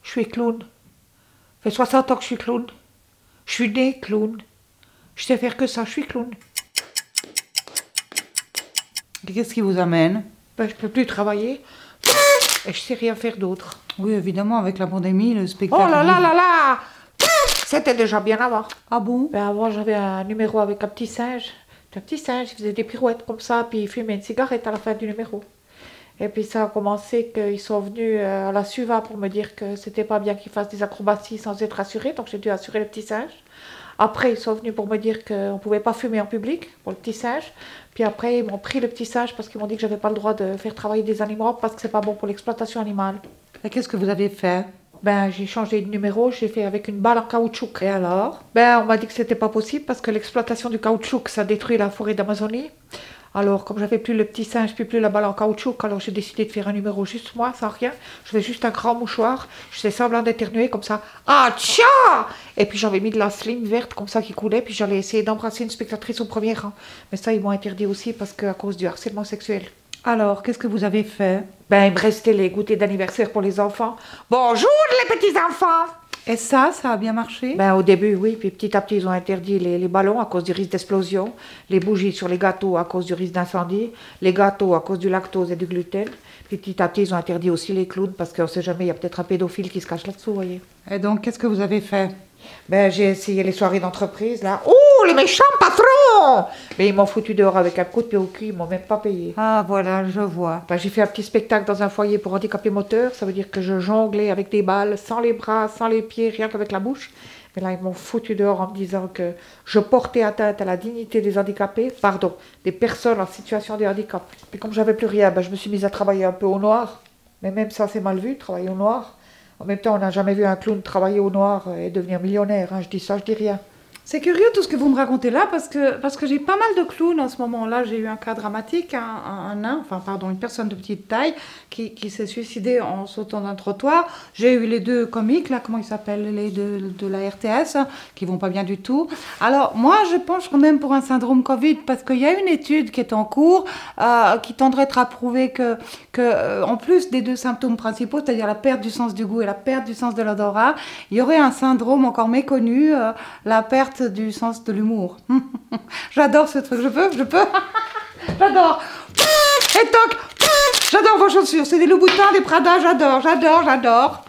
Je suis clown. Ça fait 60 ans que je suis clown. Je suis née clown. Je sais faire que ça, je suis clown. Qu'est-ce qui vous amène? Ben, je peux plus travailler. Et je sais rien faire d'autre. Oui, évidemment, avec la pandémie, le spectacle... Oh là là là là! C'était déjà bien avant. Ah bon? Ben avant, j'avais un numéro avec un petit singe. Un petit singe, il faisait des pirouettes comme ça, puis il fumait une cigarette à la fin du numéro. Et puis ça a commencé qu'ils sont venus à la Suva pour me dire que c'était pas bien qu'ils fassent des acrobaties sans être assurés, donc j'ai dû assurer le petit singe. Après, ils sont venus pour me dire qu'on ne pouvait pas fumer en public pour le petit singe. Puis après, ils m'ont pris le petit singe parce qu'ils m'ont dit que j'avais pas le droit de faire travailler des animaux parce que c'est pas bon pour l'exploitation animale. Et qu'est-ce que vous avez fait? Ben, j'ai changé de numéro, j'ai fait avec une balle en caoutchouc. Et alors? Ben, on m'a dit que c'était pas possible parce que l'exploitation du caoutchouc, ça détruit la forêt d'Amazonie. Alors, comme j'avais plus le petit singe, puis plus la balle en caoutchouc, alors j'ai décidé de faire un numéro juste moi, sans rien. Je faisais juste un grand mouchoir, je faisais semblant d'éternuer comme ça. Ah, tcha! Et puis j'avais mis de la sling verte comme ça qui coulait, puis j'allais essayer d'embrasser une spectatrice au premier rang. Mais ça, ils m'ont interdit aussi parce qu'à cause du harcèlement sexuel. Alors, qu'est-ce que vous avez fait? Ben, il me restait les goûters d'anniversaire pour les enfants. Bonjour les petits enfants! Et ça a bien marché? Ben, au début, oui, puis petit à petit, ils ont interdit les ballons à cause du risque d'explosion, les bougies sur les gâteaux à cause du risque d'incendie, les gâteaux à cause du lactose et du gluten. Puis petit à petit, ils ont interdit aussi les clowns parce qu'on ne sait jamais, il y a peut-être un pédophile qui se cache là-dessous, vous voyez. Et donc, qu'est-ce que vous avez fait? Ben, j'ai essayé les soirées d'entreprise, là. Oh, les méchants patrons! Mais ils m'ont foutu dehors avec un coup de pied au cul, ils m'ont même pas payé. Ah, voilà, je vois. Ben, j'ai fait un petit spectacle dans un foyer pour handicapés moteurs. Ça veut dire que je jonglais avec des balles, sans les bras, sans les pieds, rien qu'avec la bouche. Mais là, ils m'ont foutu dehors en me disant que je portais atteinte à la dignité des handicapés, pardon, des personnes en situation de handicap. Puis comme j'avais plus rien, ben, je me suis mise à travailler un peu au noir. Mais même ça, c'est mal vu, travailler au noir. En même temps, on n'a jamais vu un clown travailler au noir et devenir millionnaire. Hein. Je dis ça, je dis rien. C'est curieux tout ce que vous me racontez là, parce que j'ai pas mal de clowns en ce moment-là. J'ai eu un cas dramatique, un nain, enfin pardon, une personne de petite taille qui s'est suicidée en sautant d'un trottoir. J'ai eu les deux comiques, là, comment ils s'appellent, les deux de la RTS, qui vont pas bien du tout. Alors moi, je penche quand même pour un syndrome Covid, parce qu'il y a une étude qui est en cours, qui tendrait à prouver que en plus des deux symptômes principaux, c'est-à-dire la perte du sens du goût et la perte du sens de l'odorat, il y aurait un syndrome encore méconnu, la perte du sens de l'humour. J'adore ce truc, je peux J'adore. Et toc, j'adore vos chaussures, c'est des Louboutins, des Prada, j'adore.